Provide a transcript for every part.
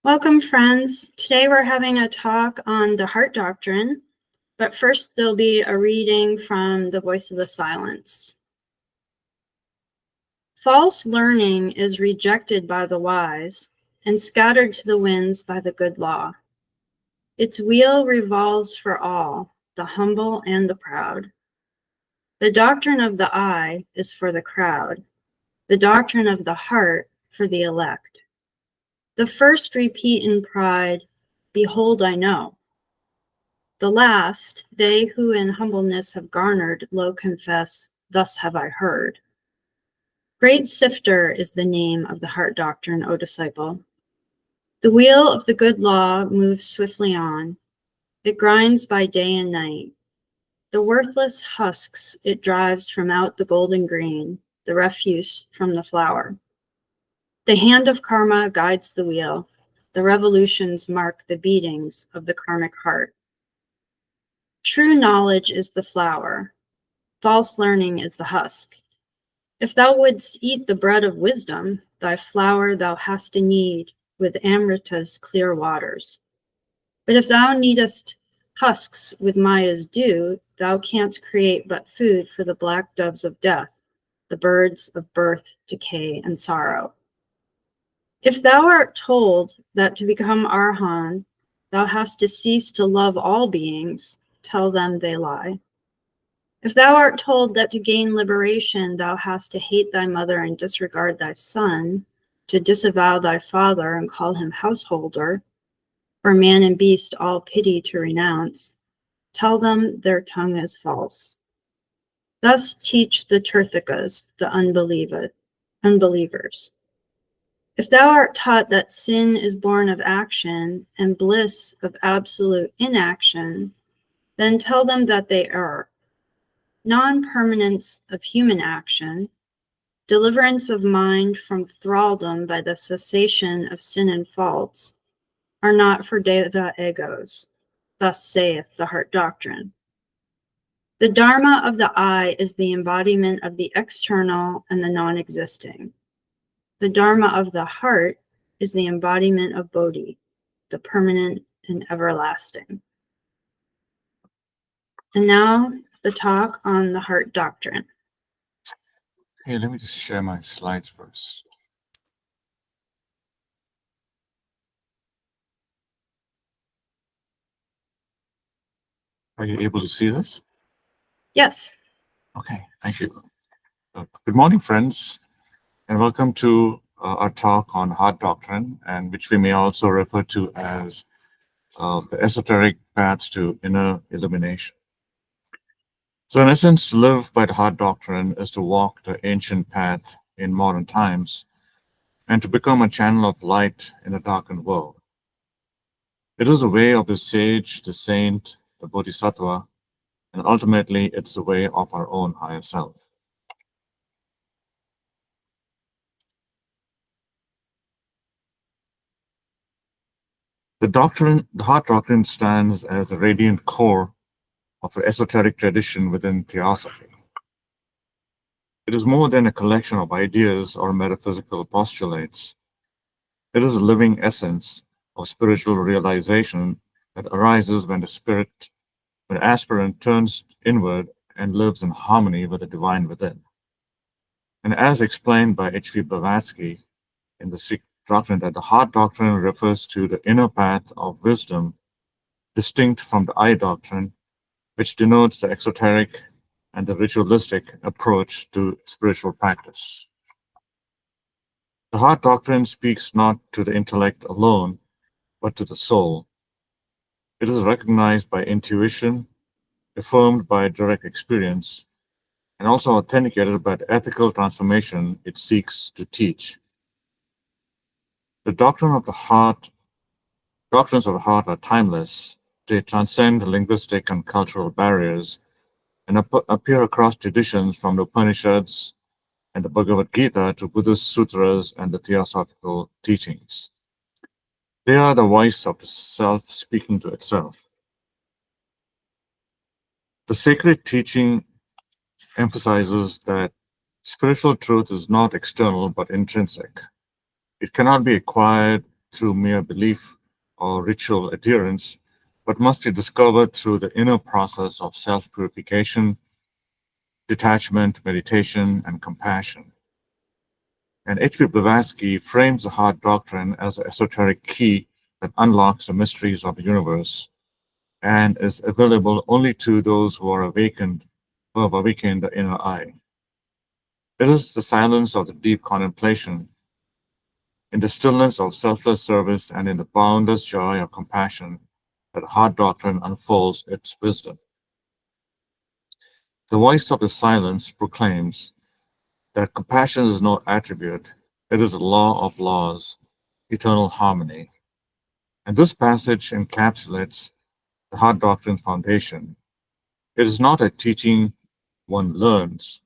Welcome, friends. Today we're having a talk on the Heart Doctrine, but first there'll be a reading from the Voice of the Silence. False learning is rejected by the wise and scattered to the winds by the good law. Its wheel revolves for all, the humble and the proud. The doctrine of the eye is for the crowd, the doctrine of the heart for the elect. The first repeat in pride, "Behold, I know." The last, they who in humbleness have garnered, low confess, "Thus have I heard." Great Sifter is the name of the Heart Doctrine, O disciple. The wheel of the good law moves swiftly on. It grinds by day and night. The worthless husks it drives from out the golden green, the refuse from the flower. The hand of karma guides the wheel. The revolutions mark the beatings of the karmic heart. True knowledge is the flower. False learning is the husk. If thou wouldst eat the bread of wisdom, thy flour thou hast a need with Amrita's clear waters. But if thou needest husks with Maya's dew, thou canst create but food for the black doves of death, the birds of birth, decay, and sorrow. If thou art told that to become Arhan, thou hast to cease to love all beings, tell them they lie. If thou art told that to gain liberation, thou hast to hate thy mother and disregard thy son, to disavow thy father and call him householder, or man and beast all pity to renounce, tell them their tongue is false. Thus teach the Tirthikas, the unbelievers. If thou art taught that sin is born of action and bliss of absolute inaction, then tell them that they err. Non-permanence of human action, deliverance of mind from thraldom by the cessation of sin and faults, are not for Deva egos. Thus saith the Heart Doctrine. The Dharma of the eye is the embodiment of the external and the non-existing. The Dharma of the heart is the embodiment of Bodhi, the permanent and everlasting. And now the talk on the Heart Doctrine. Hey, let me just share my slides first. Are you able to see this? Yes. Okay, thank you. Good morning, friends, and welcome to our talk on Heart Doctrine, and which we may also refer to as the esoteric path to inner illumination. So in essence, to live by the Heart Doctrine is to walk the ancient path in modern times and to become a channel of light in a darkened world. It is the way of the sage, the saint, the Bodhisattva, and ultimately it's the way of our own higher self. The Heart Doctrine stands as a radiant core of an esoteric tradition within Theosophy. It is more than a collection of ideas or metaphysical postulates. It is a living essence of spiritual realization that arises when the aspirant turns inward and lives in harmony with the divine within. And as explained by H.V. Blavatsky in the Sikh doctrine, that the Heart Doctrine refers to the inner path of wisdom, distinct from the Eye Doctrine, which denotes the exoteric and the ritualistic approach to spiritual practice. The Heart Doctrine speaks not to the intellect alone, but to the soul. It is recognized by intuition, affirmed by direct experience, and also authenticated by the ethical transformation it seeks to teach. The doctrines of the heart are timeless. They transcend linguistic and cultural barriers and appear across traditions from the Upanishads and the Bhagavad Gita to Buddhist sutras and the theosophical teachings. They are the voice of the self speaking to itself. The sacred teaching emphasizes that spiritual truth is not external but intrinsic. It cannot be acquired through mere belief or ritual adherence, but must be discovered through the inner process of self-purification, detachment, meditation, and compassion. And H.P. Blavatsky frames the Heart Doctrine as an esoteric key that unlocks the mysteries of the universe and is available only to those who have awakened the inner eye. It is the silence of the deep contemplation, in the stillness of selfless service, and in the boundless joy of compassion that Heart Doctrine unfolds its wisdom. The voice of the silence proclaims that compassion is no attribute, it is a law of laws, eternal harmony. And this passage encapsulates the Heart Doctrine foundation. It is not a teaching one learns,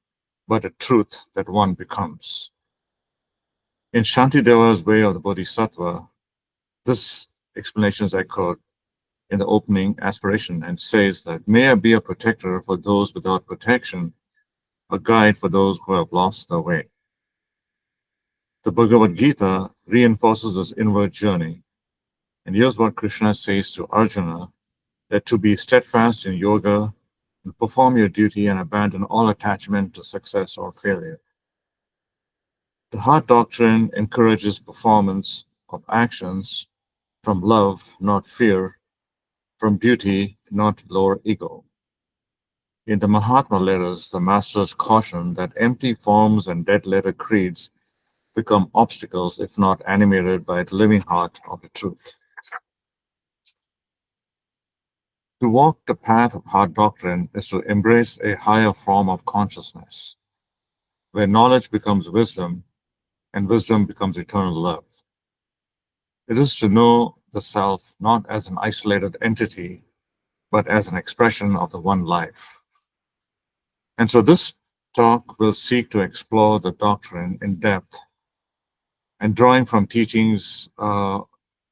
but a truth that one becomes. In Shantideva's Way of the Bodhisattva, this explanation is echoed in the opening aspiration and says that, may I be a protector for those without protection, a guide for those who have lost their way. The Bhagavad Gita reinforces this inward journey. And here's what Krishna says to Arjuna, that to be steadfast in yoga and perform your duty and abandon all attachment to success or failure. The Heart Doctrine encourages performance of actions from love, not fear, from duty, not lower ego. In the Mahatma letters, the masters caution that empty forms and dead letter creeds become obstacles if not animated by the living heart of the truth. To walk the path of Heart Doctrine is to embrace a higher form of consciousness, where knowledge becomes wisdom and wisdom becomes eternal love. It is to know the self not as an isolated entity, but as an expression of the one life. And so this talk will seek to explore the doctrine in depth and drawing from teachings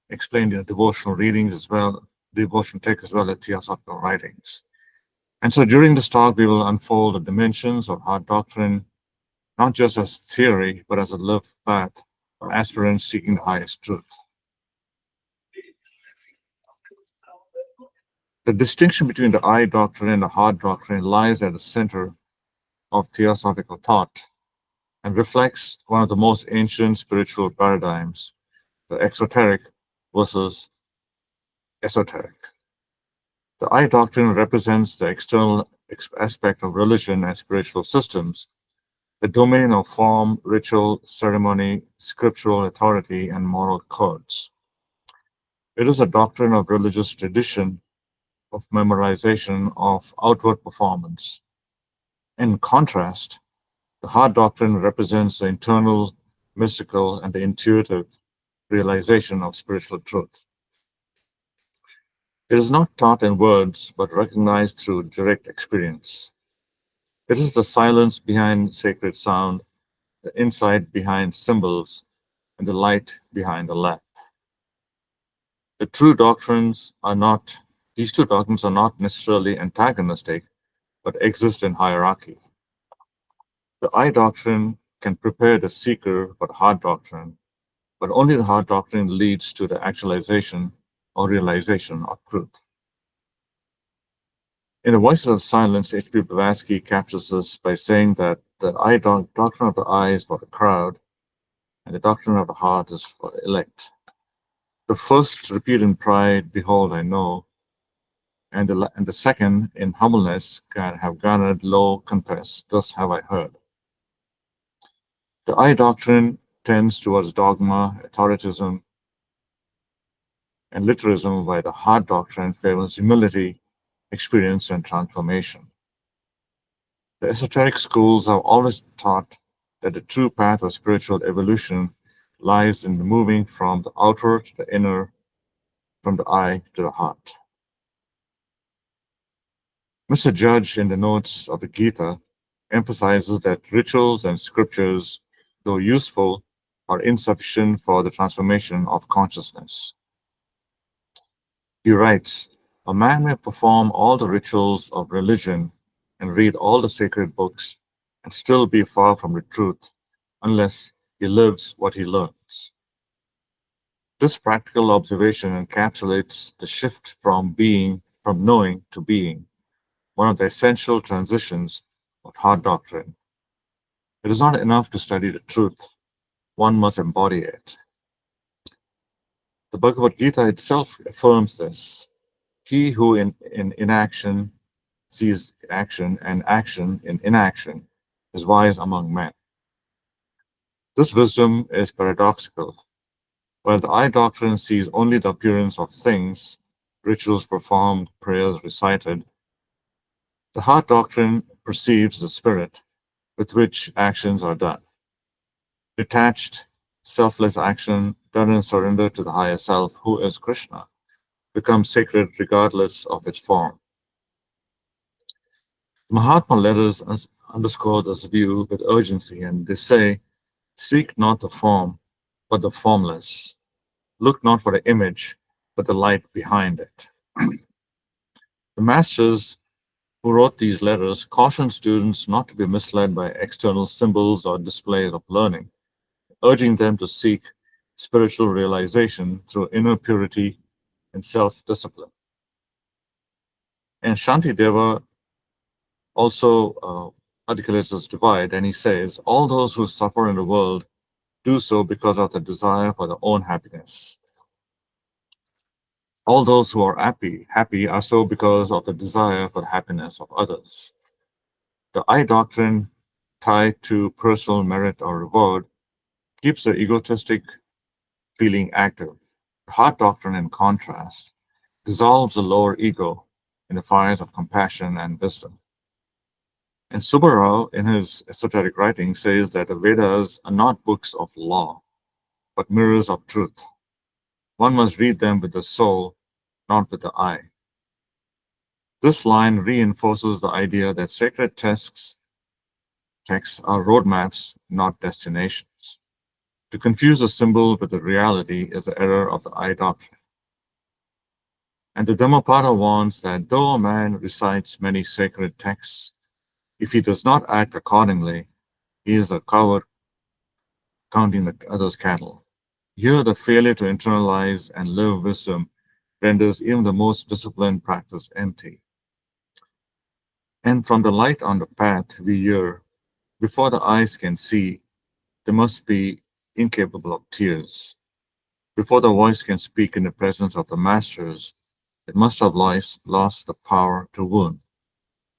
explained in the devotional readings as well, devotional text as well as theosophical writings. And so during this talk, we will unfold the dimensions of Heart Doctrine, not just as theory, but as a lived path for aspirants seeking the highest truth. The distinction between the Eye Doctrine and the Heart Doctrine lies at the center of theosophical thought and reflects one of the most ancient spiritual paradigms, the exoteric versus esoteric. The Eye Doctrine represents the external aspect of religion and spiritual systems, the domain of form, ritual, ceremony, scriptural authority, and moral codes. It is a doctrine of religious tradition, of memorization, of outward performance. In contrast, the Heart Doctrine represents the internal, mystical, and the intuitive realization of spiritual truth. It is not taught in words, but recognized through direct experience. It is the silence behind sacred sound, the insight behind symbols, and the light behind the lamp. The true doctrines are not, these two doctrines are not necessarily antagonistic, but exist in hierarchy. The Eye Doctrine can prepare the seeker for the Heart Doctrine, but only the Heart Doctrine leads to the actualization or realization of truth. In the Voices of Silence, H.P. Blavatsky captures this by saying that the doctrine of the eye is for the crowd, and the doctrine of the heart is for the elect. The first repeat in pride, behold, I know, and the second in humbleness can have garnered, lo, confess, thus have I heard. The Eye Doctrine tends towards dogma, authoritism, and literalism, while the Heart Doctrine favors humility, experience, and transformation. The esoteric schools have always taught that the true path of spiritual evolution lies in moving from the outer to the inner, from the eye to the heart. Mr. Judge, in the notes of the Gita, emphasizes that rituals and scriptures, though useful, are insufficient for the transformation of consciousness. He writes, a man may perform all the rituals of religion and read all the sacred books and still be far from the truth unless he lives what he learns. This practical observation encapsulates the shift from knowing to being, one of the essential transitions of Heart Doctrine. It is not enough to study the truth, one must embody it. The Bhagavad Gita itself affirms this. He who in inaction sees action and action in inaction is wise among men. This wisdom is paradoxical. While the Eye Doctrine sees only the appearance of things, rituals performed, prayers recited, the Heart Doctrine perceives the spirit with which actions are done. Detached, selfless action done in surrender to the higher self, who is Krishna, becomes sacred regardless of its form. Mahatma letters underscore this view with urgency, and they say, seek not the form, but the formless. Look not for the image, but the light behind it. The masters who wrote these letters caution students not to be misled by external symbols or displays of learning, urging them to seek spiritual realization through inner purity and self-discipline. And Shantideva also articulates this divide, and he says, all those who suffer in the world do so because of the desire for their own happiness. All those who are happy are so because of the desire for the happiness of others. The Eye Doctrine, tied to personal merit or reward, keeps the egotistic feeling active. The Heart Doctrine, in contrast, dissolves the lower ego in the fires of compassion and wisdom. And Subbarao, in his esoteric writing, says that the Vedas are not books of law, but mirrors of truth. One must read them with the soul, not with the eye. This line reinforces the idea that sacred texts are roadmaps, not destinations. To confuse a symbol with the reality is the error of the Eye Doctrine. And the Dhammapada warns that though a man recites many sacred texts, if he does not act accordingly, he is a coward counting the other's cattle. Here, the failure to internalize and live wisdom renders even the most disciplined practice empty. And from the light on the path we hear, before the eyes can see, they must be incapable of tears. Before the voice can speak in the presence of the masters, it must have lost the power to wound.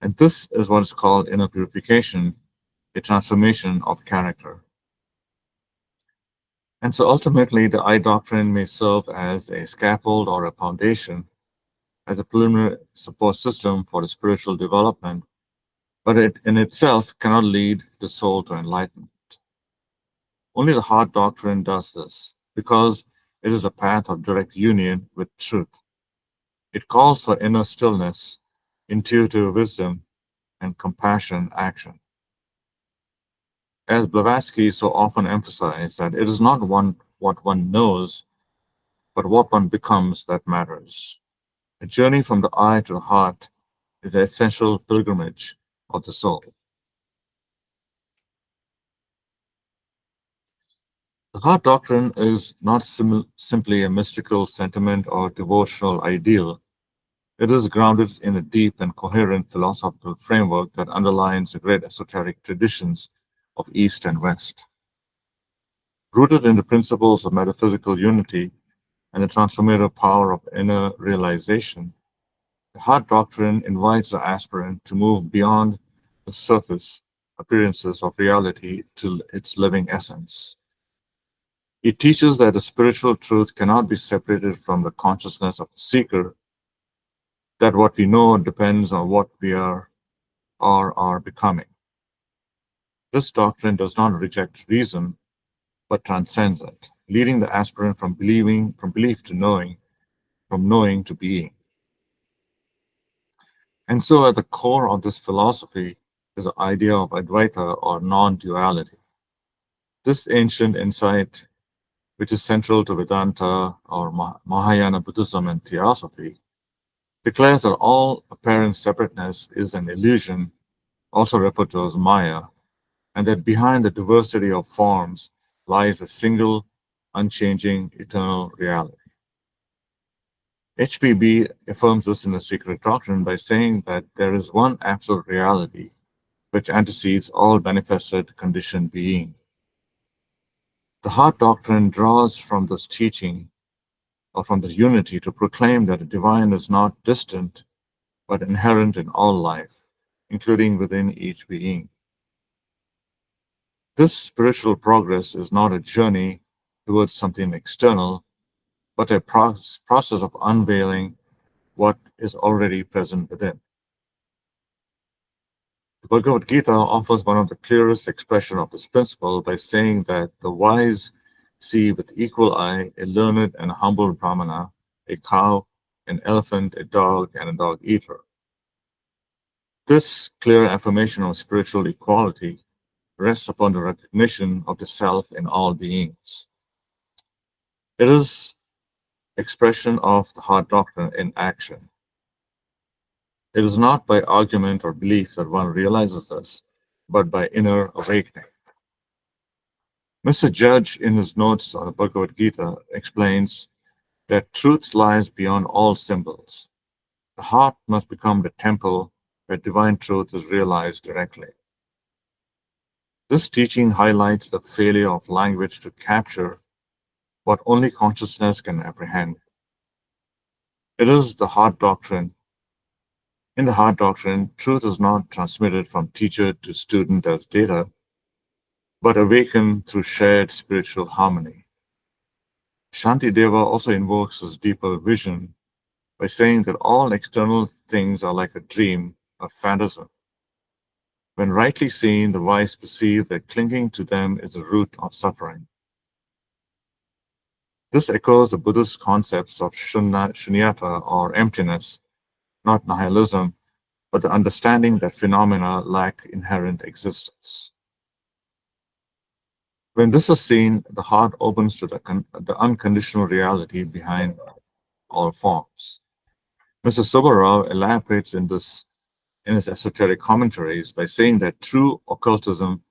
And this is what is called inner purification, a transformation of character. And so ultimately, the Eye Doctrine may serve as a scaffold or a foundation, as a preliminary support system for the spiritual development, but it in itself cannot lead the soul to enlightenment. Only the Heart Doctrine does this, because it is a path of direct union with truth. It calls for inner stillness, intuitive wisdom, and compassion action. As Blavatsky so often emphasized, that it is not what one knows, but what one becomes that matters. A journey from the eye to the heart is the essential pilgrimage of the soul. The Heart Doctrine is not simply a mystical sentiment or devotional ideal. It is grounded in a deep and coherent philosophical framework that underlines the great esoteric traditions of East and West. Rooted in the principles of metaphysical unity and the transformative power of inner realization, the Heart Doctrine invites the aspirant to move beyond the surface appearances of reality to its living essence. It teaches that the spiritual truth cannot be separated from the consciousness of the seeker, that what we know depends on what we are or are becoming. This doctrine does not reject reason, but transcends it, leading the aspirant from belief to knowing, from knowing to being. And so at the core of this philosophy is the idea of Advaita or non-duality. This ancient insight, which is central to Vedanta or Mahayana Buddhism and Theosophy, declares that all apparent separateness is an illusion, also referred to as Maya, and that behind the diversity of forms lies a single, unchanging, eternal reality. HPB affirms this in the Secret Doctrine by saying that there is one absolute reality which antecedes all manifested conditioned being. The Heart Doctrine draws from this teaching or from this unity to proclaim that the divine is not distant but inherent in all life, including within each being. This spiritual progress is not a journey towards something external, but a process of unveiling what is already present within. The Bhagavad Gita offers one of the clearest expression of this principle by saying that the wise see with equal eye a learned and humble brahmana, a cow, an elephant, a dog, and a dog eater. This clear affirmation of spiritual equality rests upon the recognition of the self in all beings. It is expression of the Heart Doctrine in action. It is not by argument or belief that one realizes this, but by inner awakening. Mr. Judge, in his notes on the Bhagavad Gita, explains that truth lies beyond all symbols. The heart must become the temple where divine truth is realized directly. This teaching highlights the failure of language to capture what only consciousness can apprehend. It is the Heart Doctrine. In the Heart Doctrine, truth is not transmitted from teacher to student as data, but awakened through shared spiritual harmony. Shantideva also invokes this deeper vision by saying that all external things are like a dream, a phantasm. When rightly seen, the wise perceive that clinging to them is the root of suffering. This echoes the Buddhist concepts of shunyata or emptiness, not nihilism, but the understanding that phenomena lack inherent existence. When this is seen, the heart opens to the unconditional reality behind all forms. Mr. Subbarao elaborates in his esoteric commentaries by saying that true occultism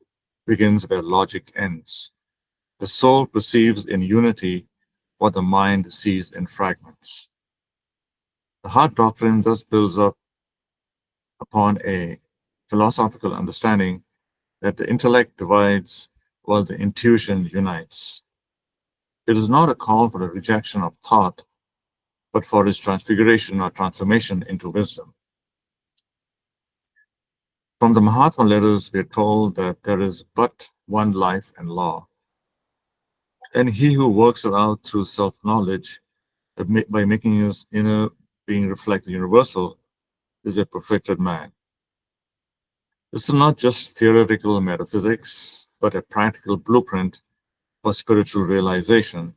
begins where logic ends. The soul perceives in unity what the mind sees in fragments. The Heart Doctrine thus builds up upon a philosophical understanding that the intellect divides while the intuition unites. It is not a call for the rejection of thought, but for its transfiguration or transformation into wisdom. From the Mahatma letters, we are told that there is but one life and law, and he who works it out through self-knowledge, by making his inner being reflect the universal, is a perfected man. This is not just theoretical metaphysics, but a practical blueprint for spiritual realization.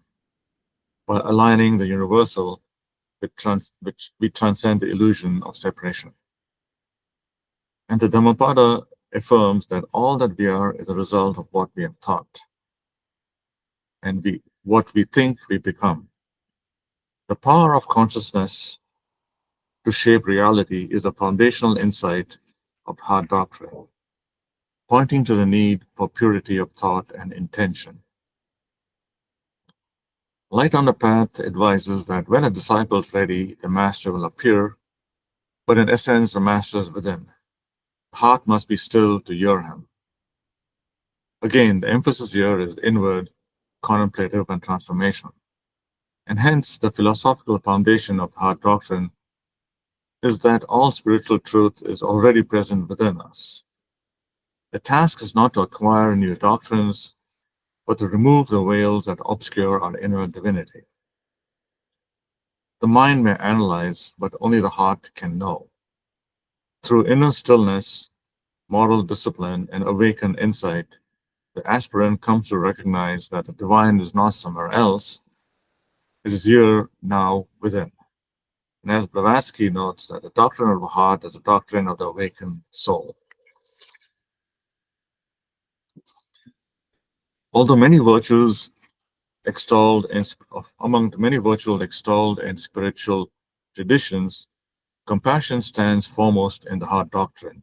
By aligning the universal, which we transcend the illusion of separation. And the Dhammapada affirms that all that we are is a result of what we have thought, and what we think we become. The power of consciousness to shape reality is a foundational insight of Heart Doctrine, pointing to the need for purity of thought and intention. Light on the Path advises that when a disciple is ready, the master will appear, but in essence, the master is within. The heart must be still to hear him. Again, the emphasis here is inward, contemplative, and transformation. And hence, the philosophical foundation of Heart Doctrine is that all spiritual truth is already present within us. The task is not to acquire new doctrines, but to remove the veils that obscure our inner divinity. The mind may analyze, but only the heart can know. Through inner stillness, moral discipline, and awakened insight, the aspirant comes to recognize that the divine is not somewhere else, it is here, now, within. And as Blavatsky notes, that the doctrine of the heart is a doctrine of the awakened soul. Although many virtues among the many virtues extolled in spiritual traditions, compassion stands foremost in the Heart Doctrine.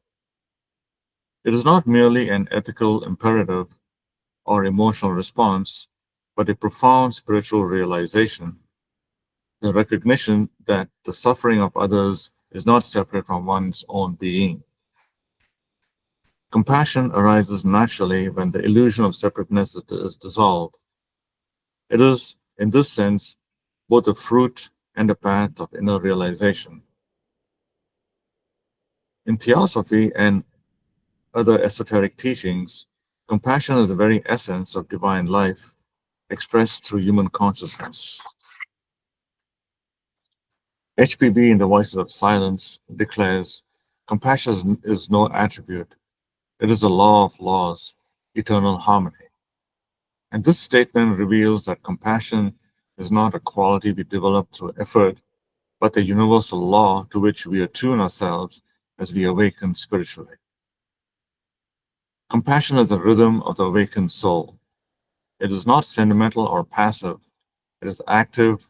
It is not merely an ethical imperative or emotional response, but a profound spiritual realization, the recognition that the suffering of others is not separate from one's own being. Compassion arises naturally when the illusion of separateness is dissolved. It is, in this sense, both a fruit and a path of inner realization. In theosophy and other esoteric teachings, compassion is the very essence of divine life expressed through human consciousness. HPB in the Voices of Silence declares, compassion is no attribute, it is a law of laws, eternal harmony. And this statement reveals that compassion is not a quality we develop through effort, but a universal law to which we attune ourselves as we awaken spiritually. Compassion is a rhythm of the awakened soul. It is not sentimental or passive, it is active,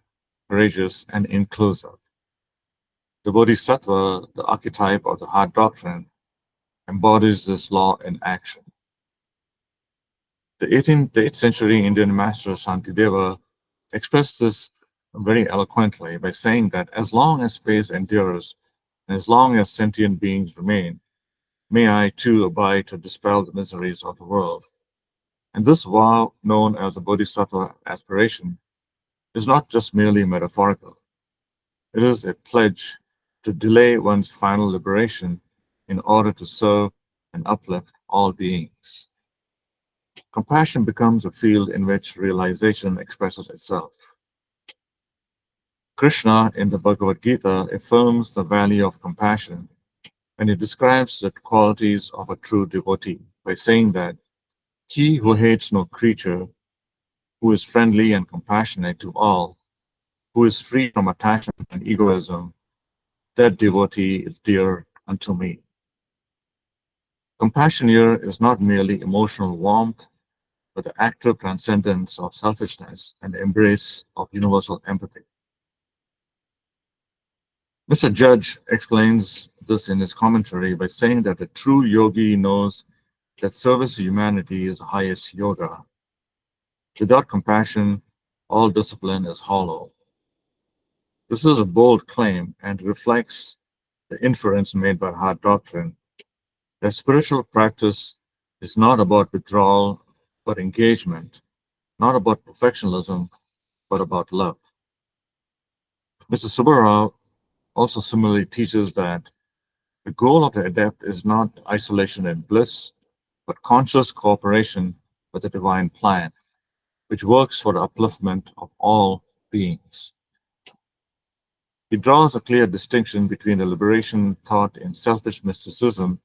courageous, and inclusive. The Bodhisattva, the archetype of the Heart Doctrine, embodies this law in action. The 8th century Indian master Shantideva expressed this very eloquently by saying that as long as space endures and as long as sentient beings remain, may I too abide to dispel the miseries of the world. And this vow, known as the Bodhisattva aspiration, is not just merely metaphorical. It is a pledge to delay one's final liberation in order to serve and uplift all beings. Compassion becomes a field in which realization expresses itself. Krishna in the Bhagavad Gita affirms the value of compassion when he describes the qualities of a true devotee by saying that he who hates no creature, who is friendly and compassionate to all, who is free from attachment and egoism, that devotee is dear unto me. Compassion here is not merely emotional warmth, but the active transcendence of selfishness and embrace of universal empathy. Mr. Judge explains this in his commentary by saying that a true yogi knows that service to humanity is the highest yoga. Without compassion, all discipline is hollow. This is a bold claim and reflects the inference made by Heart Doctrine that spiritual practice is not about withdrawal but engagement, not about perfectionism but about love. Mr. Subbarao also similarly teaches that the goal of the adept is not isolation and bliss, but conscious cooperation with the divine plan, which works for the upliftment of all beings. He draws a clear distinction between the liberation taught in selfish mysticism,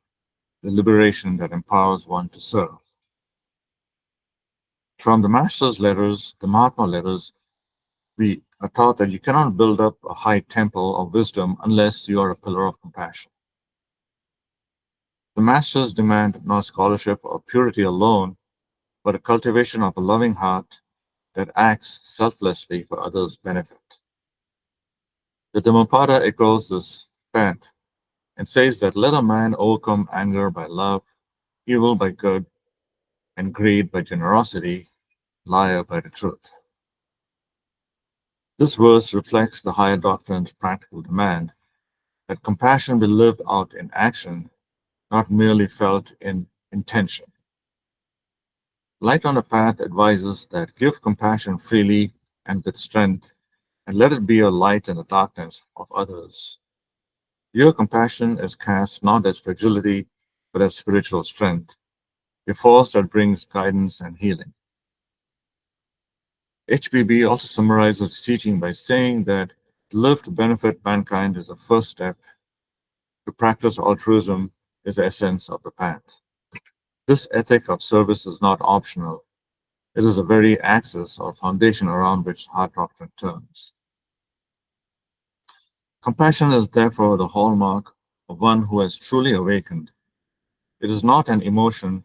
the liberation that empowers one to serve. From the Master's letters, the Mahatma letters, we are taught that you cannot build up a high temple of wisdom unless you are a pillar of compassion. The Masters demand not scholarship or purity alone, but a cultivation of a loving heart that acts selflessly for others' benefit. The Dhammapada echoes this path and says that let a man overcome anger by love, evil by good, and greed by generosity, liar by the truth. This verse reflects the higher doctrine's practical demand that compassion be lived out in action, not merely felt in intention. Light on the Path advises that give compassion freely and with strength, and let it be a light in the darkness of others. Your compassion is cast not as fragility, but as spiritual strength, a force that brings guidance and healing. HPB also summarizes its teaching by saying that to live to benefit mankind is the first step. To practice altruism is the essence of the path. This ethic of service is not optional. It is the very axis or foundation around which Heart Doctrine turns. Compassion is therefore the hallmark of one who has truly awakened. It is not an emotion,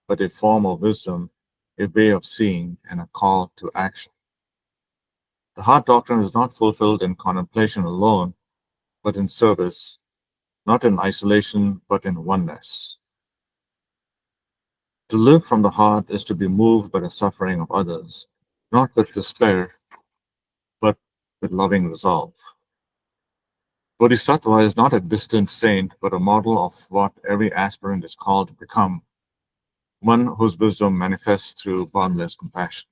but a form of wisdom, a way of seeing, and a call to action. The Heart Doctrine is not fulfilled in contemplation alone, but in service, not in isolation, but in oneness. To live from the heart is to be moved by the suffering of others, not with despair, but with loving resolve. Bodhisattva is not a distant saint, but a model of what every aspirant is called to become, one whose wisdom manifests through boundless compassion.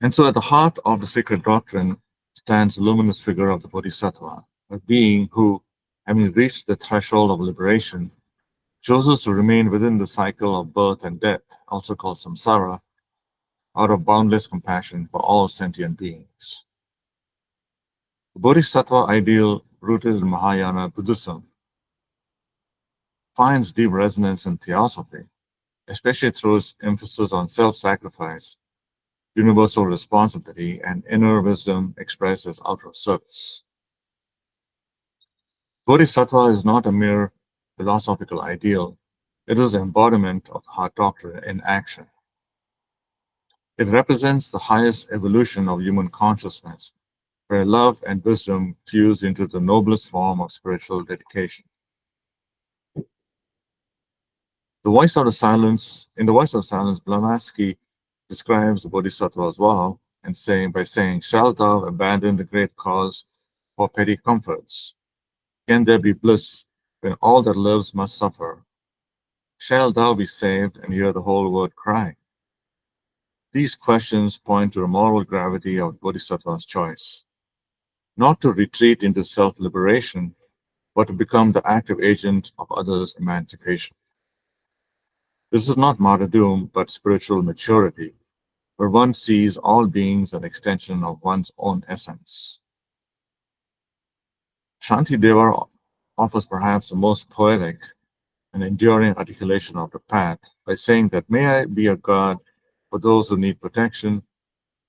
And so, at the heart of the sacred doctrine stands the luminous figure of the Bodhisattva, a being who, having reached the threshold of liberation, chooses to remain within the cycle of birth and death, also called samsara, out of boundless compassion for all sentient beings. The Bodhisattva ideal, rooted in Mahayana Buddhism, finds deep resonance in theosophy, especially through its emphasis on self-sacrifice, universal responsibility, and inner wisdom expressed as outer service. Bodhisattva is not a mere philosophical ideal, it is the embodiment of Heart Doctrine in action. It represents the highest evolution of human consciousness, where love and wisdom fuse into the noblest form of spiritual dedication. In the Voice of Silence, Blavatsky describes the Bodhisattva as well, and by saying, "Shalt thou abandon the great cause for petty comforts? Can there be bliss when all that lives must suffer? Shall thou be saved and hear the whole world cry?" These questions point to the moral gravity of Bodhisattva's choice, not to retreat into self-liberation, but to become the active agent of others' emancipation. This is not martyrdom, but spiritual maturity, where one sees all beings an extension of one's own essence. Shantideva offers perhaps the most poetic and enduring articulation of the path by saying that, "May I be a guard for those who need protection,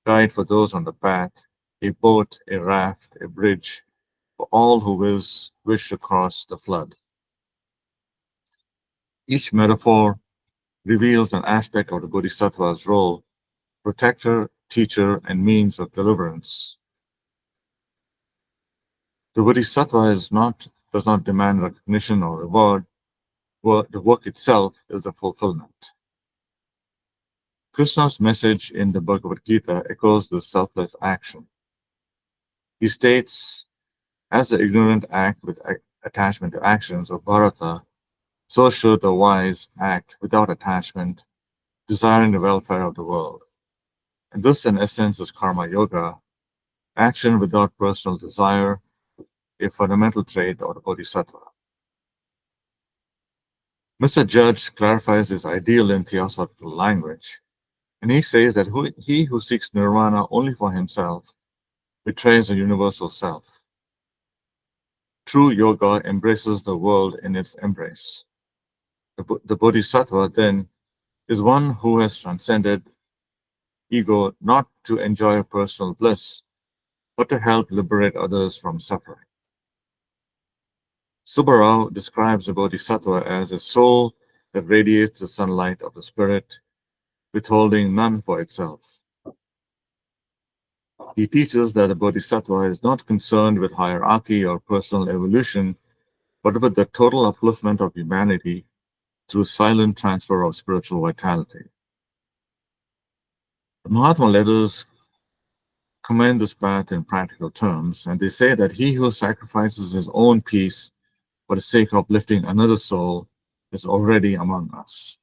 guide for those on the path, a boat, a raft, a bridge, for all who wish to cross the flood." Each metaphor reveals an aspect of the Bodhisattva's role: protector, teacher, and means of deliverance. The Bodhisattva does not demand recognition or reward. The work itself is a fulfillment. Krishna's message in the Bhagavad Gita echoes the selfless action. He states, "As the ignorant act with attachment to actions of Bharata, so should the wise act without attachment, desiring the welfare of the world." And this, in essence, is karma yoga, action without personal desire, a fundamental trait of the Bodhisattva. Mr. Judge clarifies this ideal in theosophical language, and he says that he who seeks nirvana only for himself betrays the universal self. True yoga embraces the world in its embrace. The Bodhisattva, then, is one who has transcended ego not to enjoy personal bliss, but to help liberate others from suffering. Subbarao describes the Bodhisattva as a soul that radiates the sunlight of the spirit, withholding none for itself. He teaches that the Bodhisattva is not concerned with hierarchy or personal evolution, but with the total upliftment of humanity through silent transfer of spiritual vitality. The Mahatma letters commend this path in practical terms, and they say that he who sacrifices his own peace for the sake of lifting another soul is already among us.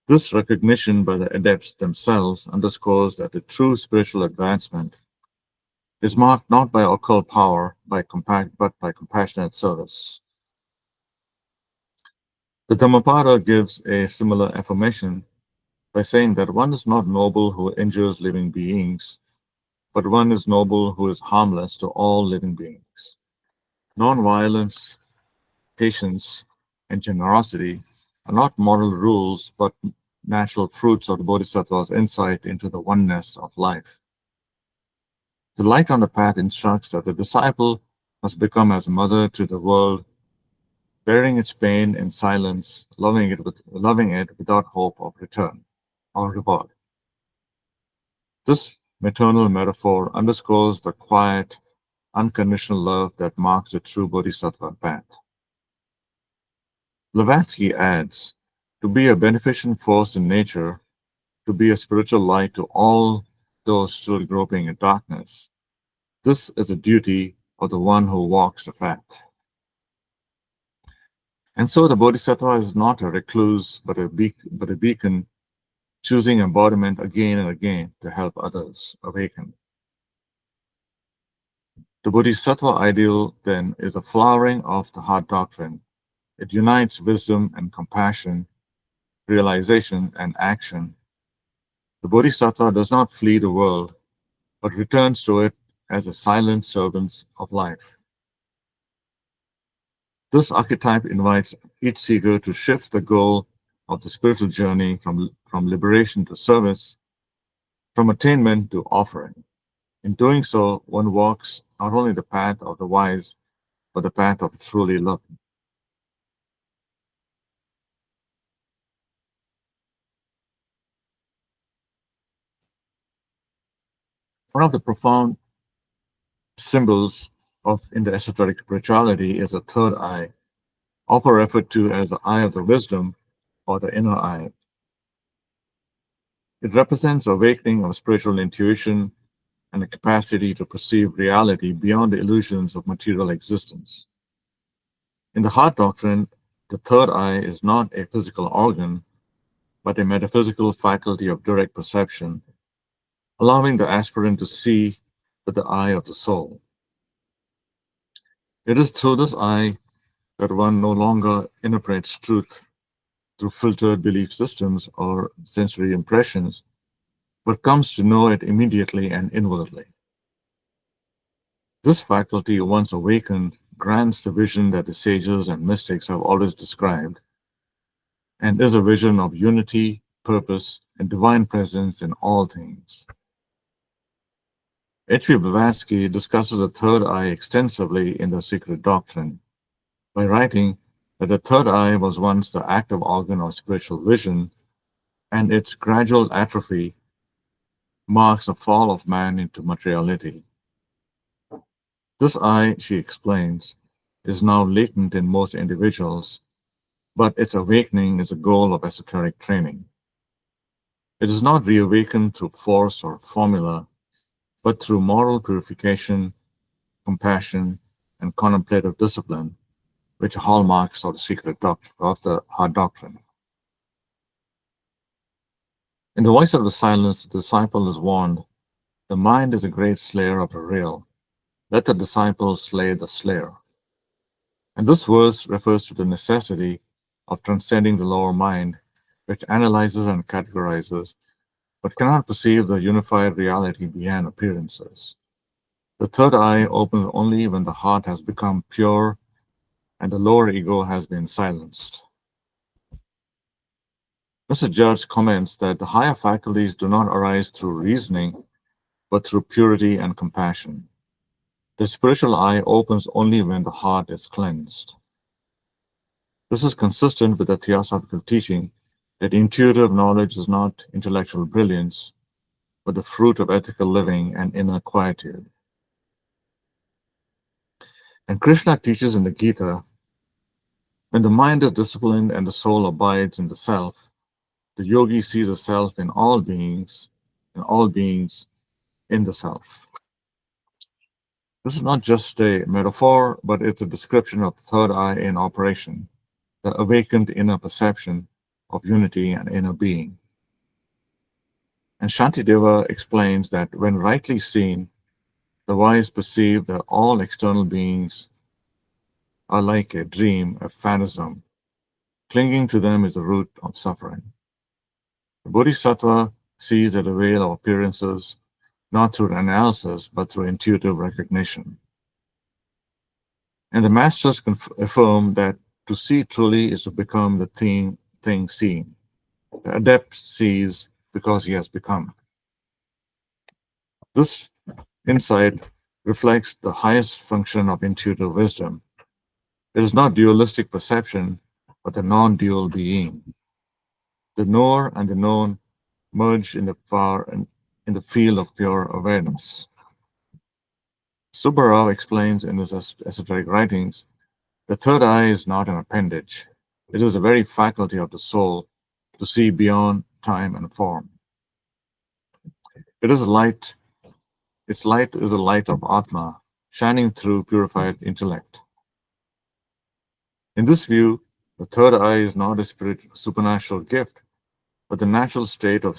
This recognition by the adepts themselves underscores that the true spiritual advancement is marked not by occult power, but by compassionate service. The Dhammapada gives a similar affirmation by saying that one is not noble who injures living beings, but one is noble who is harmless to all living beings. Non-violence, patience, and generosity are not moral rules, but natural fruits of the Bodhisattva's insight into the oneness of life. The light on the path instructs that the disciple must become as a mother to the world, bearing its pain in silence, loving it without hope of return or reward. This maternal metaphor underscores the quiet, unconditional love that marks the true Bodhisattva path. Blavatsky adds, to be a beneficent force in nature, to be a spiritual light to all those still groping in darkness. This is a duty of the one who walks the path. And so the Bodhisattva is not a recluse, but a beacon, choosing embodiment again and again to help others awaken. The Bodhisattva ideal, then, is the flowering of the Heart Doctrine. It unites wisdom and compassion, realization and action. The Bodhisattva does not flee the world, but returns to it as a silent servant of life. This archetype invites each seeker to shift the goal of the spiritual journey from liberation to service, from attainment to offering. In doing so, one walks not only the path of the wise, but the path of truly loving. One of the profound symbols in the esoteric spirituality is a third eye, often referred to as the eye of the wisdom or the inner eye. It represents awakening of spiritual intuition and the capacity to perceive reality beyond the illusions of material existence. In the Heart Doctrine, the third eye is not a physical organ, but a metaphysical faculty of direct perception, allowing the aspirant to see with the eye of the soul. It is through this eye that one no longer interprets truth through filtered belief systems or sensory impressions, but comes to know it immediately and inwardly. This faculty, once awakened, grants the vision that the sages and mystics have always described, and is a vision of unity, purpose, and divine presence in all things. H.V. Blavatsky discusses the third eye extensively in The Secret Doctrine by writing that the third eye was once the active organ of spiritual vision, and its gradual atrophy marks the fall of man into materiality. This eye, she explains, is now latent in most individuals, but its awakening is a goal of esoteric training. It is not reawakened through force or formula, but through moral purification, compassion, and contemplative discipline, which are hallmarks of the Heart Doctrine. In the voice of the silence, the disciple is warned, "The mind is a great slayer of the real. Let the disciple slay the slayer." And this verse refers to the necessity of transcending the lower mind, which analyzes and categorizes, but cannot perceive the unified reality beyond appearances. The third eye opens only when the heart has become pure and the lower ego has been silenced. Mr. Judge comments that the higher faculties do not arise through reasoning, but through purity and compassion. The spiritual eye opens only when the heart is cleansed. This is consistent with the theosophical teaching that intuitive knowledge is not intellectual brilliance, but the fruit of ethical living and inner quietude. And Krishna teaches in the Gita, when the mind is disciplined and the soul abides in the self, the yogi sees the self in all beings, and all beings in the self. This is not just a metaphor, but it's a description of the third eye in operation, the awakened inner perception of unity and inner being. And Shantideva explains that when rightly seen, the wise perceive that all external beings are like a dream, a phantasm. Clinging to them is the root of suffering. The Bodhisattva sees the veil of appearances not through analysis, but through intuitive recognition. And the masters affirm that to see truly is to become the thing seen. The adept sees because he has become. This insight reflects the highest function of intuitive wisdom. It is not dualistic perception, but a non-dual being. The knower and the known merge in the field of pure awareness. Subbarao explains in his esoteric writings, the third eye is not an appendage. It is a very faculty of the soul to see beyond time and form. It is light. Its light is a light of Atma, shining through purified intellect. In this view, the third eye is not a supernatural gift, but the natural state of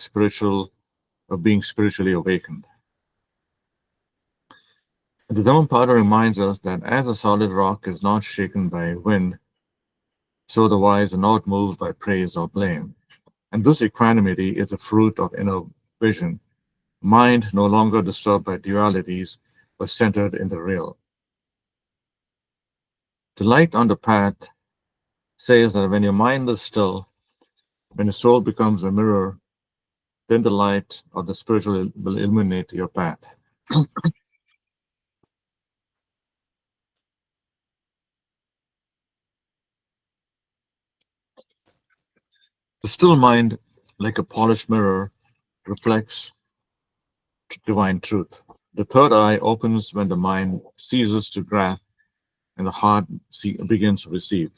being spiritually awakened. The Dhammapada reminds us that as a solid rock is not shaken by wind, so the wise are not moved by praise or blame. And this equanimity is a fruit of inner vision, mind no longer disturbed by dualities, but centered in the real. The light on the path says that when your mind is still, when your soul becomes a mirror, then the light of the spiritual will illuminate your path. The still mind, like a polished mirror, reflects divine truth. The third eye opens when the mind ceases to grasp and the heart begins to receive.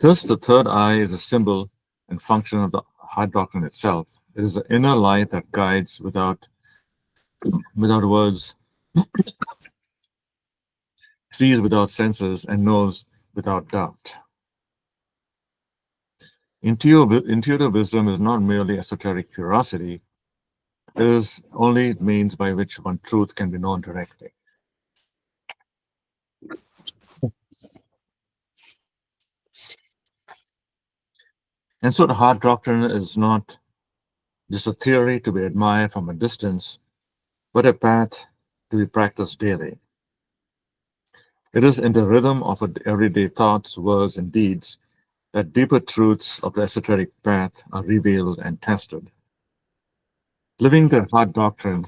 Thus, the third eye is a symbol and function of the Heart Doctrine itself. It is the inner light that guides without words, sees without senses, and knows without doubt. Intuitive wisdom is not merely esoteric curiosity, it is only means by which one truth can be known directly. And so the Heart Doctrine is not just a theory to be admired from a distance, but a path to be practiced daily. It is in the rhythm of everyday thoughts, words, and deeds that deeper truths of the esoteric path are revealed and tested. Living the Heart Doctrine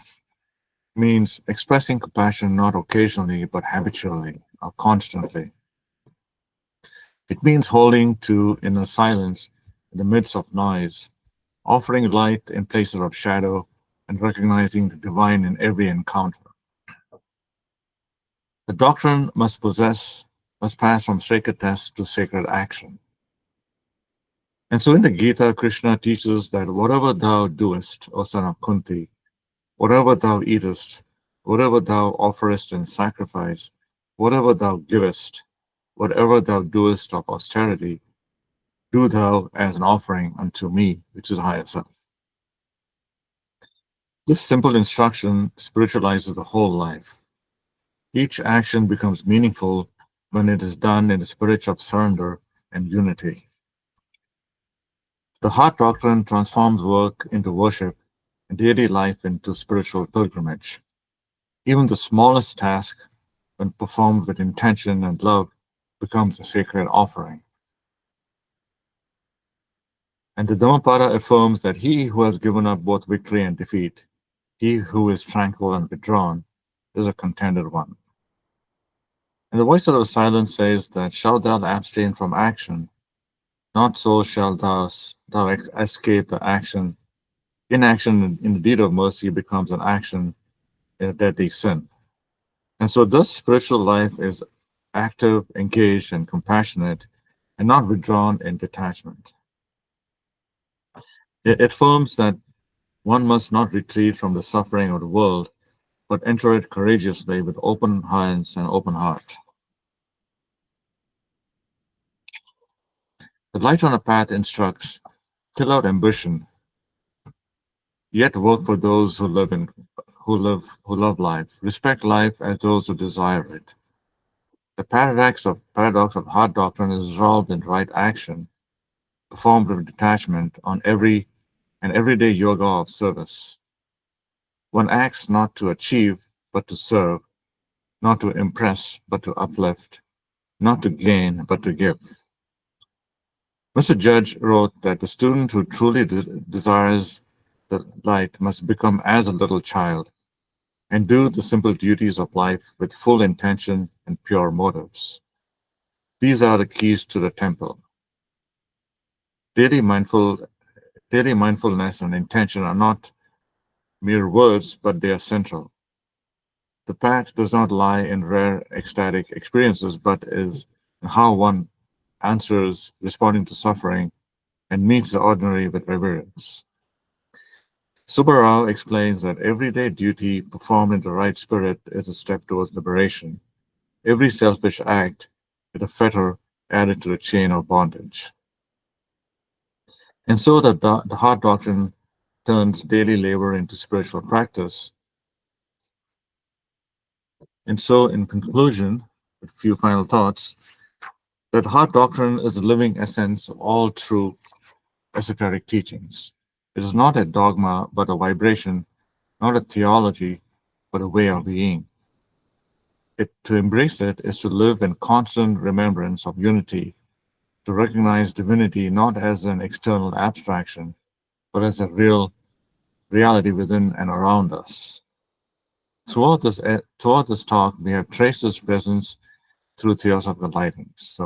means expressing compassion not occasionally but habitually or constantly. It means holding to inner silence in the midst of noise, offering light in places of shadow, and recognizing the divine in every encounter. The doctrine must pass from sacred test to sacred action. And so in the Gita, Krishna teaches that whatever thou doest, O son of Kunti, whatever thou eatest, whatever thou offerest in sacrifice, whatever thou givest, whatever thou doest of austerity, do thou as an offering unto me, which is higher self. This simple instruction spiritualizes the whole life. Each action becomes meaningful when it is done in the spirit of surrender and unity. The Heart Doctrine transforms work into worship and daily life into spiritual pilgrimage. Even the smallest task, when performed with intention and love, becomes a sacred offering. And the Dhammapada affirms that he who has given up both victory and defeat, he who is tranquil and withdrawn, is a contented one. And the voice of the silence says that shalt thou abstain from action, not so shalt thou escape the action. Inaction in the deed of mercy becomes an action in a deadly sin. And so thus spiritual life is active, engaged, and compassionate, and not withdrawn in detachment. It affirms that one must not retreat from the suffering of the world, but enter it courageously with open hands and open heart. The light on the path instructs, kill out ambition, yet work for those who love life, respect life as those who desire it. The paradox of Heart Doctrine is resolved in right action, performed with detachment on an everyday yoga of service. One acts not to achieve, but to serve, not to impress, but to uplift, not to gain, but to give. Mr. Judge wrote that the student who truly desires the light must become as a little child and do the simple duties of life with full intention and pure motives. These are the keys to the temple. Daily mindfulness and intention are not mere words, but they are central. The path does not lie in rare ecstatic experiences, but is in how one answers, responding to suffering, and meets the ordinary with reverence. Subbarao explains that everyday duty performed in the right spirit is a step towards liberation. Every selfish act is a fetter added to the chain of bondage. And so the Heart Doctrine turns daily labor into spiritual practice. And so, in conclusion, a few final thoughts, that the Heart Doctrine is the living essence of all true esoteric teachings. It is not a dogma, but a vibration, not a theology, but a way of being. To embrace it is to live in constant remembrance of unity, to recognize divinity not as an external abstraction, but as a real reality within and around us. Throughout this talk, we have traced this presence through theosophical lightings.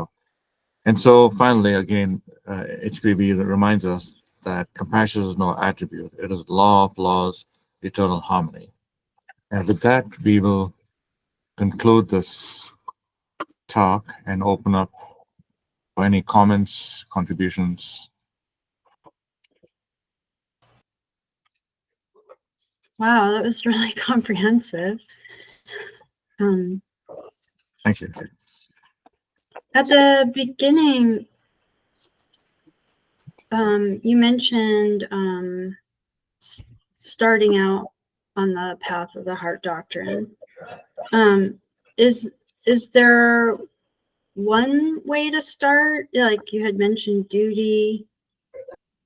So finally, again, HPB reminds us that compassion is no attribute; it is law of laws, eternal harmony. And with that, we will conclude this talk and open up for any comments, contributions. Wow, that was really comprehensive. Thank you. At the beginning, you mentioned starting out on the path of the Heart Doctrine. Is there one way to start? Like you had mentioned duty,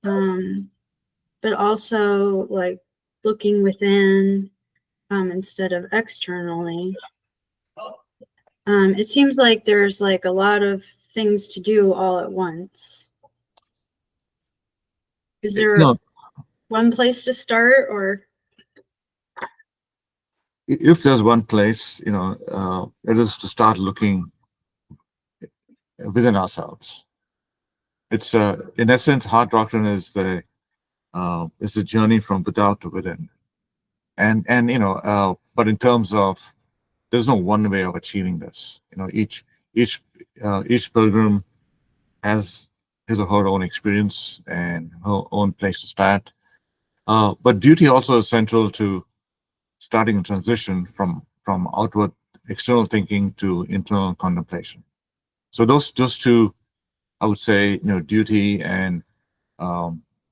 but also like looking within instead of externally. It seems like there's like a lot of things to do all at once. Is there one place to start, or? If there's one place, it is to start looking within ourselves. It's in essence, Heart Doctrine is the journey from without to within, and but in terms of, there's no one way of achieving this. Each pilgrim has his or her own experience and her own place to start. But duty also is central to starting a transition from outward external thinking to internal contemplation. So those two, I would say, duty and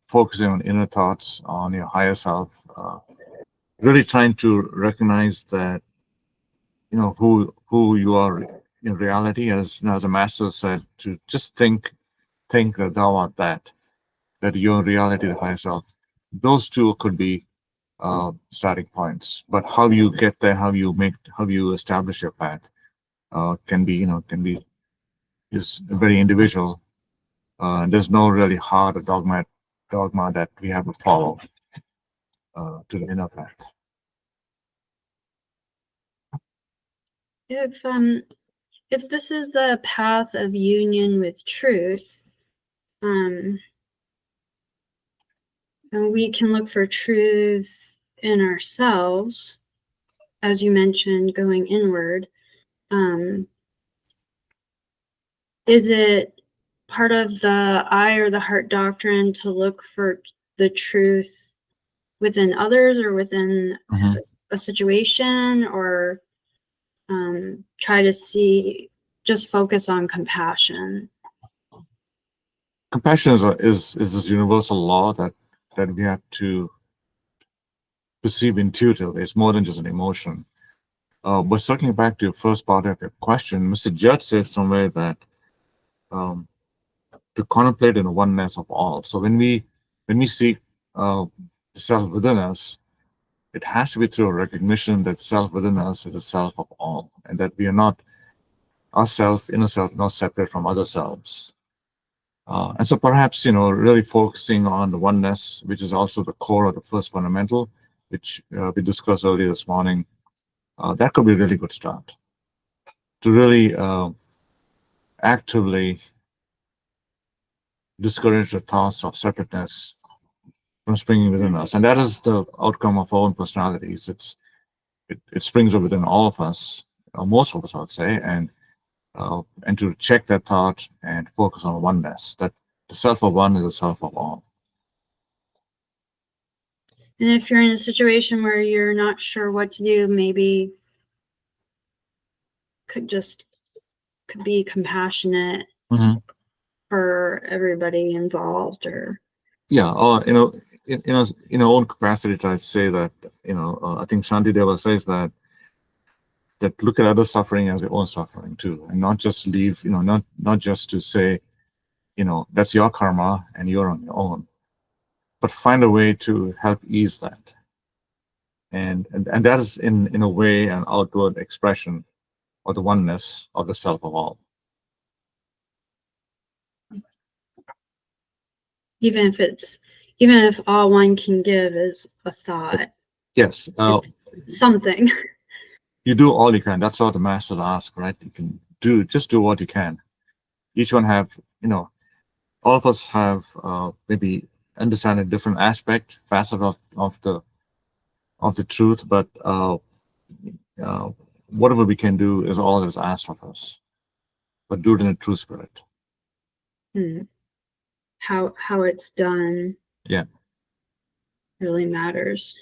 focusing on inner thoughts, on your higher self, really trying to recognize that who you are in reality, as the master said, to just think that thou art that your reality, the higher self. Those two could be starting points, but how you get there, how you establish your path, can be is very individual. There's no really hard dogma that we have to follow to the inner path. If this is the path of union with truth, and we can look for truth in ourselves, as you mentioned, going inward. Is it part of the Eye or the Heart Doctrine to look for the truth within others or within a situation, or try to just focus on compassion? Compassion is this universal law that we have to perceive intuitively. It's more than just an emotion. But circling back to your first part of your question, Mr. Judd said somewhere that to contemplate in the oneness of all. So when we seek the self within us, it has to be through a recognition that self within us is the self of all, and that we are not ourself, inner self, not separate from other selves. And so perhaps, really focusing on the oneness, which is also the core of the first fundamental, which we discussed earlier this morning, that could be a really good start to really actively discourage the thoughts of separateness from springing within us. And that is the outcome of our own personalities. It springs up within all of us, most of us, I would say, and and to check that thought and focus on oneness, that the self of one is the self of all. And if you're in a situation where you're not sure what to do, maybe could be compassionate for everybody involved, or or in our own capacity, try to say that I think Shantideva says that look at other suffering as your own suffering too, and not just leave, not just to say, that's your karma and you're on your own, but find a way to help ease that. And that is in a way an outward expression of the oneness of the self of all. even if all one can give is a thought. Yes. Something. You do all you can. That's what the masters ask, right? You can just do what you can. Each one have, all of us have maybe understand a different facet of the truth, but whatever we can do is all that is asked of us. But do it in a true spirit. How it's done. Yeah. Really matters.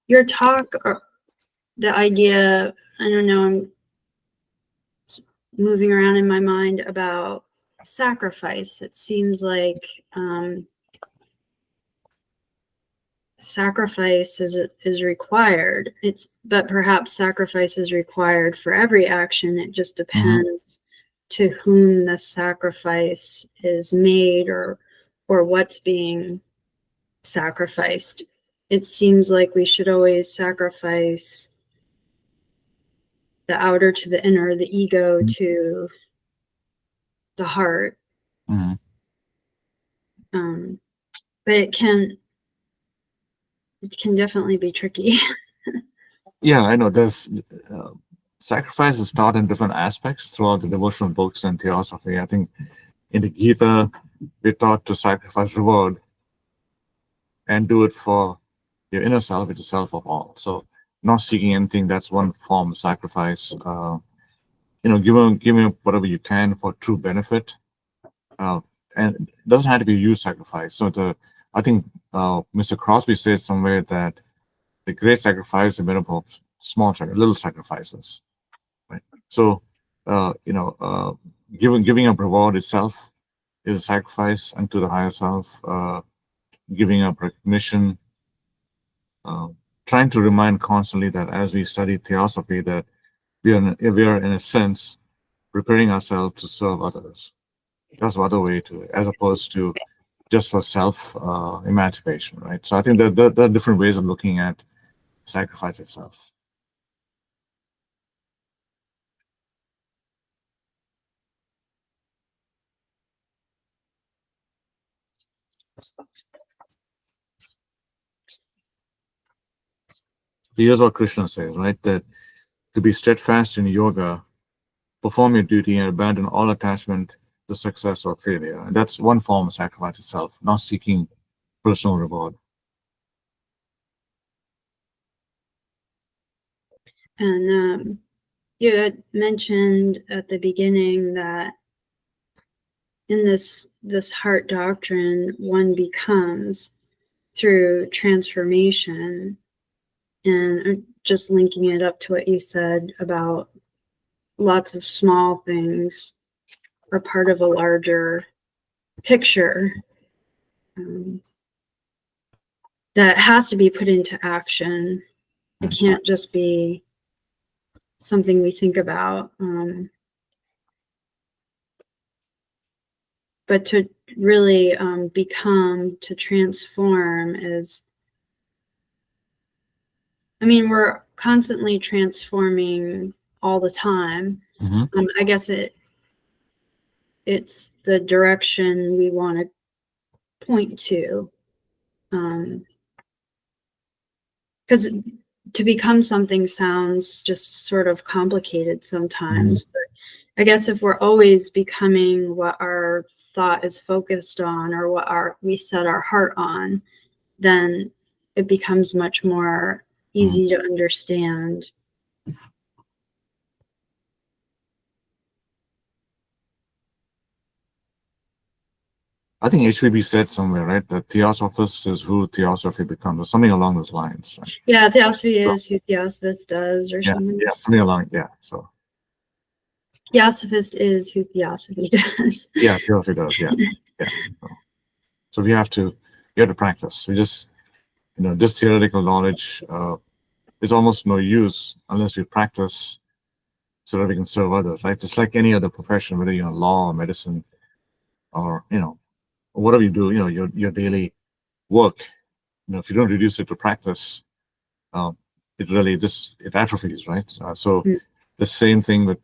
Your talk, or the idea, I don't know, I'm moving around in my mind about sacrifice. It seems like sacrifice is required. But perhaps sacrifice is required for every action. It just depends to whom the sacrifice is made, or what's being sacrificed. It seems like we should always sacrifice the outer to the inner, the ego to the heart. But it can definitely be tricky. Yeah, I know. There's sacrifice is taught in different aspects throughout the devotional books and theosophy. I think in the Gita, we're taught to sacrifice reward and do it for your inner self, which is self of all. So not seeking anything, that's one form of sacrifice. Giving up whatever you can for true benefit. And it doesn't have to be a huge sacrifice. So I think Mr. Crosby said somewhere that the great sacrifice is made up of little sacrifices, right? So, giving up reward itself is a sacrifice unto the higher self. Giving up recognition, trying to remind constantly that as we study theosophy, that we are in a sense preparing ourselves to serve others. That's another way to it, as opposed to just for self emancipation, right? So I think that there are different ways of looking at sacrifice itself. Here's what Krishna says, right? That to be steadfast in yoga, perform your duty and abandon all attachment to success or failure. And that's one form of sacrifice itself, not seeking personal reward. And you had mentioned at the beginning that in this heart doctrine, one becomes through transformation. And just linking it up to what you said about lots of small things are part of a larger picture that has to be put into action. It can't just be something we think about. But to really become, to transform is, I mean, we're constantly transforming all the time. I guess it's the direction we want to point to. Because to become something sounds just sort of complicated sometimes. But I guess if we're always becoming what our thought is focused on, or what we set our heart on, then it becomes much more easy to understand. I think HPB said somewhere, right, that Theosophist is who Theosophy becomes, or something along those lines. Right? Yeah, Theosophy is who Theosophist does, or something. Yeah, something along, yeah. So Theosophist is who Theosophy does. yeah, Theosophy does, yeah. Yeah. So we have to practice. We just, just theoretical knowledge is almost no use unless we practice so that we can serve others, right? Just like any other profession, whether you're in law or medicine or, whatever you do, your daily work, if you don't reduce it to practice, it really it atrophies, right? So the same thing with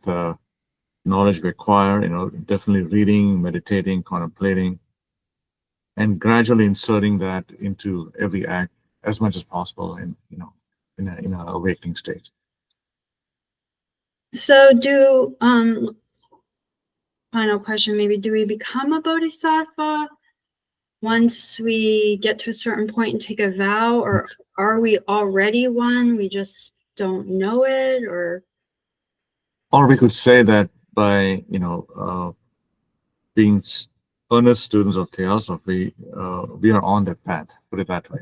knowledge we acquire, definitely reading, meditating, contemplating, and gradually inserting that into every act as much as possible in in a awakening state. So final question, maybe, do we become a bodhisattva once we get to a certain point and take a vow, or are we already one? We just don't know it, or we could say that by being earnest students of theosophy, we are on that path. Put it that way.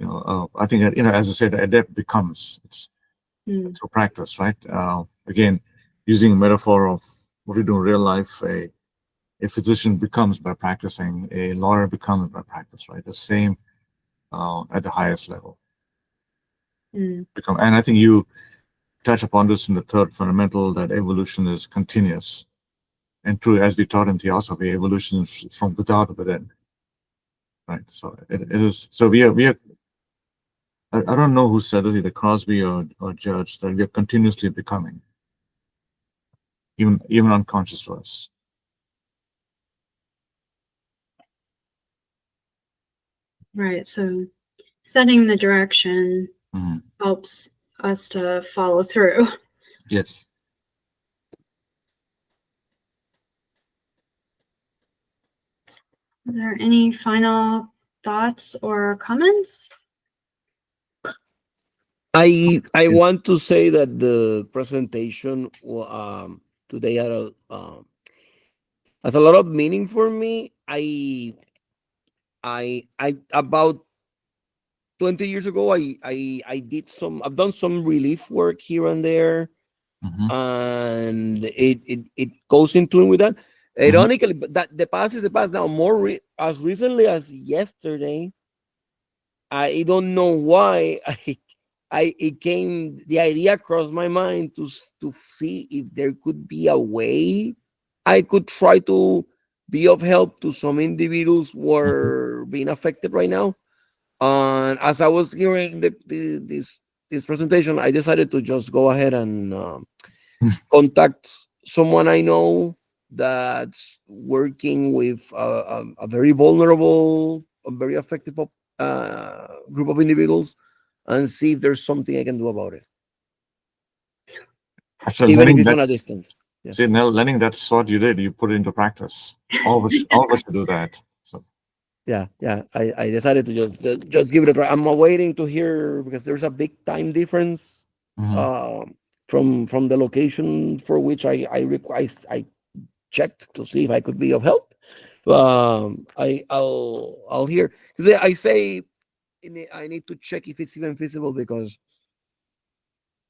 I think that, as I said, adept becomes through practice, right? Again, using a metaphor of what we do in real life, a physician becomes by practicing, a lawyer becomes by practice, right? The same at the highest level. And I think you touch upon this in the third fundamental, that evolution is continuous. And true, as we taught in theosophy, evolution is from without within. Right. So it is. So we are. I don't know who said it, either Crosby or Judge, that we are continuously becoming, even unconscious to us. right? So setting the direction helps us to follow through. Yes. Are there any final thoughts or comments? I want to say that the presentation today has a lot of meaning for me. I about 20 years ago, I've done some relief work here and there, and it goes in tune with that. Ironically, but that the past is the past now. As recently as yesterday, I don't know why the idea crossed my mind to see if there could be a way I could try to be of help to some individuals who are being affected right now. And as I was hearing this presentation, I decided to just go ahead and contact someone I know that's working with a very vulnerable, a very affected group of individuals, and see if there's something I can do about it. After even learning if it's that, on a distance. Yeah. See, now learning that's what you did. You put it into practice. All of us should do that. So. Yeah. I decided to just give it a try. I'm waiting to hear, because there's a big time difference from the location for which I checked to see if I could be of help. I'll hear, because I say I need to check if it's even feasible, because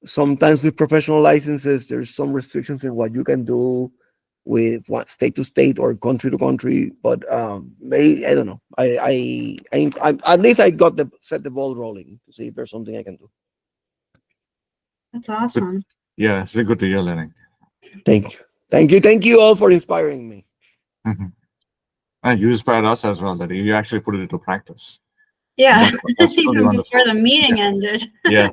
sometimes with professional licenses there's some restrictions in what you can do with what state to state or country to country. But I don't know. I at least I got set the ball rolling to see if there's something I can do. That's awesome. Yeah, it's really good to hear, Lenny. Thank you all for inspiring me. And you inspired us as well, that you actually put it into practice. Yeah, that's even truly wonderful. before the meeting ended. Yeah.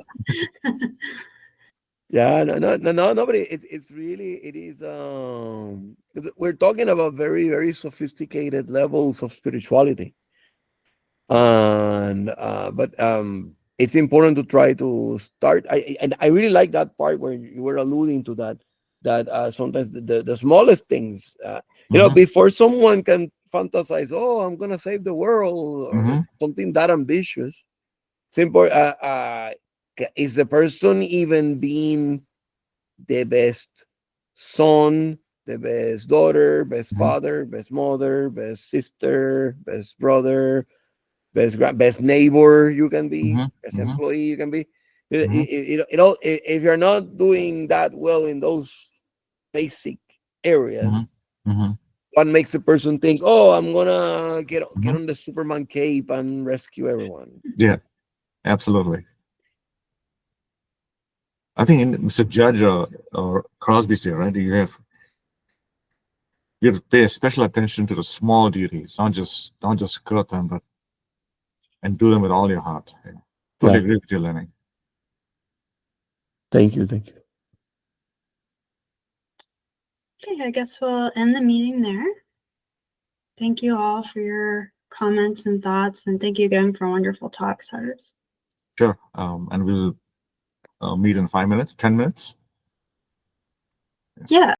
Yeah, no, but it's really, it is, 'cause we're talking about very, very sophisticated levels of spirituality. And but it's important to try to start. And I really like that part where you were alluding to that that sometimes the smallest things, you know, before someone can fantasize, oh, I'm gonna save the world or something that ambitious, simple. Is the person even being the best son, the best daughter, best father, best mother, best sister, best brother, best neighbor you can be, best employee you can be? It all, if you're not doing that well in those basic areas, what makes a person think, oh, I'm gonna get on the Superman cape and rescue everyone? Yeah, absolutely. I think Mr. Judge or Crosby's here, right? You have to pay special attention to the small duties, not just skirt them, but and do them with all your heart. Yeah. Totally agree with you, Lenny. Thank you. Okay, I guess we'll end the meeting there. Thank you all for your comments and thoughts, and thank you again for wonderful talks, Heart. Sure. And we'll meet in 5 minutes, 10 minutes. Yeah.